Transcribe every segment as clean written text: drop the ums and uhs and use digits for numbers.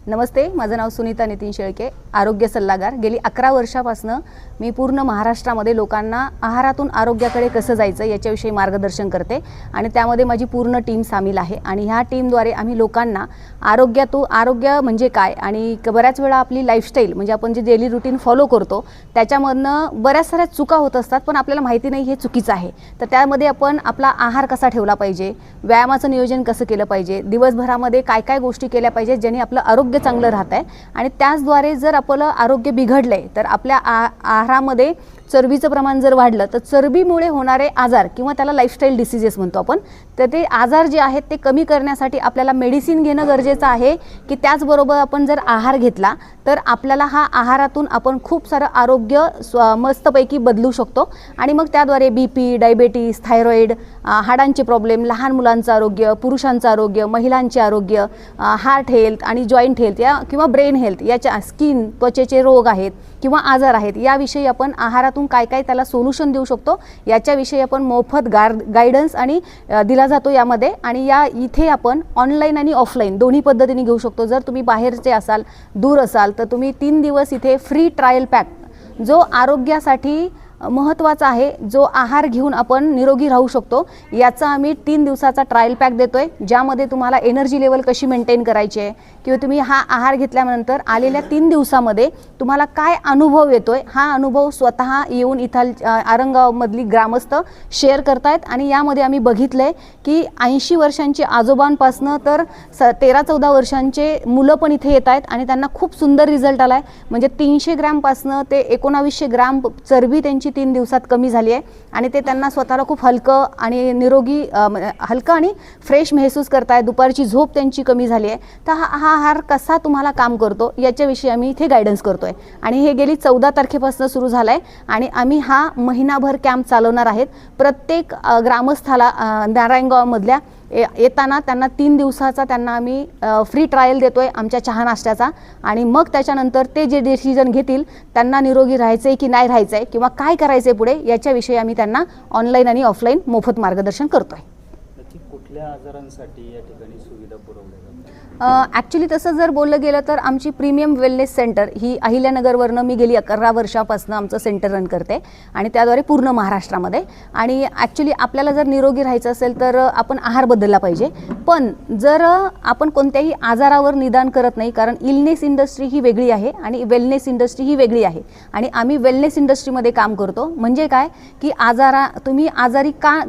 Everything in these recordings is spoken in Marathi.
नमस्ते, माझं नाव सुनीता नितीन शेळके, आरोग्य सल्लागार। गेली 11 वर्षापासून मी पूर्ण महाराष्ट्रामध्ये लोकांना आहारातून आरोग्याकडे कसं जायचं याच्याविषयी मार्गदर्शन करते आणि त्यामध्ये माझी पूर्ण टीम सामील आहे। आणि ह्या टीमद्वारे आम्ही लोकांना आरोग्य म्हणजे काय आणि बऱ्याच वेळा आपली लाईफस्टाईल म्हणजे आपण जे डेली रूटीन फॉलो करतो त्याच्यामधनं बऱ्याच साऱ्या चुका होत असतात, पण आपल्याला माहिती नाही हे चुकीचं आहे। तर त्यामध्ये आपण आपला आहार कसा ठेवला पाहिजे, व्यायामाचं नियोजन कसं केलं पाहिजे, दिवसभरामध्ये काय काय गोष्टी केल्या पाहिजे ज्याने आपलं आरोग्य चांगलं राहत आहे आणि त्याचद्वारे जर आपलं आरोग्य बिघडले तर आपल्या आहारामध्ये चरबीचं प्रमाण जर वाढलं तर चरबीमुळे होणारे आजार किंवा त्याला लाईफस्टाईल डिसीजेस म्हणतो आपण, तर ते आजार जे आहेत ते कमी करण्यासाठी आपल्याला मेडिसिन घेणं गरजेचं आहे की त्याचबरोबर आपण जर आहार घेतला तर आपल्याला हा आहारातून आपण खूप सारं आरोग्य मस्तपैकी बदलू शकतो आणि मग त्याद्वारे बीपी, डायबिटीज, थायरॉइड, हाडांचे प्रॉब्लेम, लहान मुलांचं आरोग्य, पुरुषांचं आरोग्य, महिलांचे आरोग्य, हार्ट हेल्थ आणि जॉईंट हेल्थ या किंवा ब्रेन हेल्थ याच्या स्किन त्वचेचे रोग आहेत किंवा आजार आहेत याविषयी आपण आहारातून काय काय त्याला सोल्युशन देऊ शकतो याच्याविषयी आपण मोफत गायडन्स आणि दिला जातो यामध्ये। आणि या इथे आपण ऑनलाईन आणि ऑफलाईन दोन्ही पद्धतीने घेऊ शकतो। जर तुम्ही बाहेरचे असाल, दूर असाल तर तुम्ही 3 दिवस इथे फ्री ट्रायल पॅक जो आरोग्यासाठी महत्त्वाचा आहे, जो आहार घेऊन आपण निरोगी राहू शकतो याचा आम्ही 3 दिवसाचा ट्रायल पॅक देतोय, ज्यामध्ये तुम्हाला एनर्जी लेवल कशी मेंटेन करायची आहे किंवा तुम्ही हा आहार घेतल्यानंतर आलेल्या 3 दिवसामध्ये तुम्हाला काय अनुभव येतोय हा अनुभव स्वतः येऊन इथं आरंगावमधली ग्रामस्थ शेअर करतायत। आणि यामध्ये आम्ही बघितलंय की 80 वर्षांचे आजोबांपासून तर 13-14 वर्षांचे मुलं पण इथे येत आहेत आणि त्यांना खूप सुंदर रिझल्ट आलाय। म्हणजे 300 ग्रॅमपासून ते 1900 ग्रॅम चरबी त्यांची 3 दिवसात कमी झाली आहे आणि ते त्यांना स्वतःला खूप हलकं आणि निरोगी हलकं आणि फ्रेश महसूस करतायत। दुपारची झोप त्यांची कमी झाली आहे। तर हा आहार कसा तुम्हाला काम करतो याच्याविषयी आम्ही इथे गायडन्स करतोय आणि हे गेली 14 तारखेपासून सुरू झालंय आणि आम्ही हा महिनाभर कॅम्प चालवणार आहेत। प्रत्येक ग्रामस्थाला नारायणगावमधल्या येताना त्यांना 3 दिवसाचा त्यांना आम्ही फ्री ट्रायल देतोय आमच्या चहा नाश्त्याचा आणि मग त्याच्यानंतर ते जे डिसिजन घेतील त्यांना निरोगी राहायचंय की नाही राहायचंय किंवा काय करायचंय पुढे याच्याविषयी आम्ही त्यांना ऑनलाईन आणि ऑफलाईन मोफत मार्गदर्शन करतोय। नक्की कुठल्या आजारांसाठी या ठिकाणी सुविधा पुरवल्या जातात? ॲक्च्युली तसं जर बोललं गेलं तर आमची प्रीमियम वेलनेस सेंटर ही अहिल्यानगरवरनं मी गेली 11 वर्षापासून आमचं सेंटर रन करते आणि त्याद्वारे पूर्ण महाराष्ट्रामध्ये। आणि ॲक्च्युली आपल्याला जर निरोगी राहायचं असेल तर आपण आहार बदलला पाहिजे, पण जर आपण कोणत्याही आजारावर निदान करत नाही, कारण इलनेस इंडस्ट्री ही वेगळी आहे आणि वेलनेस इंडस्ट्री ही वेगळी आहे आणि आम्ही वेलनेस इंडस्ट्रीमध्ये काम करतो। म्हणजे काय की तुम्ही आजारी का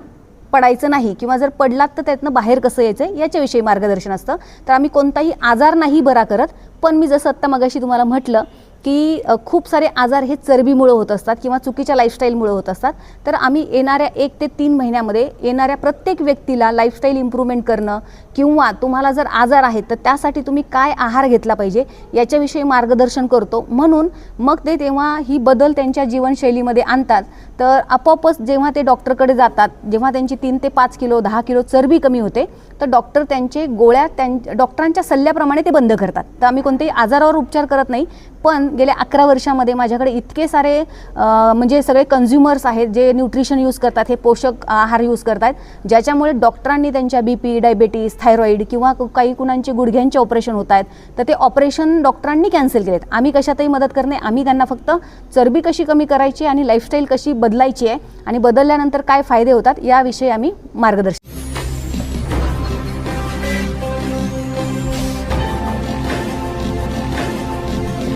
पडायचं नाही किंवा जर पडलात तर त्यातनं बाहेर कसं यायचं याच्याविषयी मार्गदर्शन असतं। तर आम्ही कोणताही आजार नाही बरा करत, पण मी जसं आत्ता मगाशी तुम्हाला म्हटलं की खूप सारे आजार हे चरबीमुळे होत असतात किंवा चुकीच्या लाईफस्टाईलमुळे होत असतात। तर आम्ही येणाऱ्या 1 ते 3 महिन्यामध्ये येणाऱ्या प्रत्येक व्यक्तीला लाईफस्टाईल इम्प्रूव्हमेंट करणं किंवा तुम्हाला जर आजार आहेत तर त्यासाठी तुम्ही काय आहार घेतला पाहिजे याच्याविषयी मार्गदर्शन करतो। म्हणून मग ते तेव्हा ही बदल त्यांच्या जीवनशैलीमध्ये आणतात, तर आपोआपच जेव्हा ते डॉक्टरकडे जातात, जेव्हा त्यांची 3 ते 5 किलो 10 किलो चरबी कमी होते तर डॉक्टर त्यांचे गोळ्या डॉक्टरांच्या सल्ल्याप्रमाणे ते बंद करतात। तर आम्ही कोणत्याही आजारावर उपचार करत नाही, पण गेल्या 11 वर्षामध्ये माझ्याकडे इतके सारे म्हणजे सगळे कन्झ्युमर्स आहेत जे न्यूट्रिशन यूज करतात, हे पोषक आहार यूज करतात, ज्याच्यामुळे डॉक्टरांनी त्यांच्या बीपी, डायबिटीज, थायरॉइड किंवा काही कुणांचे गुडघ्यांचे ऑपरेशन होत आहेत तर ते ऑपरेशन डॉक्टरांनी कॅन्सल केलेत। आम्ही कशातही मदत करणे, आम्ही त्यांना फक्त चरबी कशी कमी करायची आणि लाईफस्टाईल कशी बदलायची आहे आणि बदलल्यानंतर काय फायदे होतात याविषयी आम्ही मार्गदर्शन।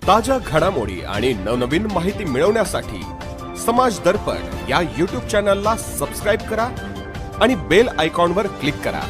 ताज्या घडामोडी आणि नवनवीन माहिती मिळवण्यासाठी समाज दर्पण या YouTube चॅनलला सबस्क्राईब करा आणि बेल आयकॉनवर क्लिक करा।